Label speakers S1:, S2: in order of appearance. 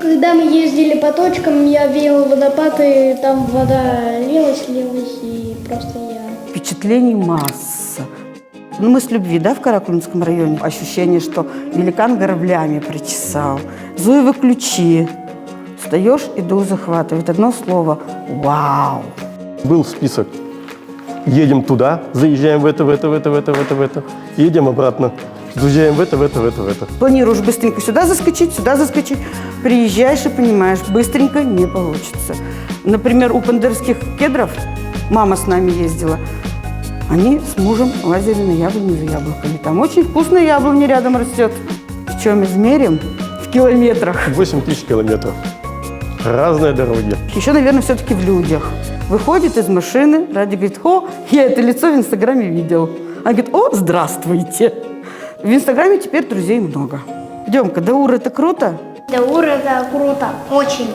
S1: Когда мы ездили по точкам, я видел водопад, и там вода лилась, и просто я...
S2: Впечатлений масса. Ну, мы с любви, да, в Каракулинском районе. Ощущение, что великан горблями причесал. Зоевы ключи. Встаешь и дух захватывает. Одно слово – вау.
S3: Был список. Едем туда, заезжаем в это. Едем обратно. Заезжаем в это.
S2: Планируешь быстренько сюда заскочить. Приезжаешь и понимаешь, быстренько не получится. Например, у Пандерских кедров мама с нами ездила. Они с мужем лазили на яблоню за яблоками. Там очень вкусная яблоня рядом растет. В чем измерим? В километрах.
S3: 8000 километров. Разные дороги.
S2: Еще, наверное, все-таки в людях. Выходит из машины, Ради говорит: о, я это лицо в Инстаграме видел. Она говорит: о, здравствуйте. В Инстаграме теперь друзей много. Демка, Даур — это круто?
S1: Даур — это круто, очень.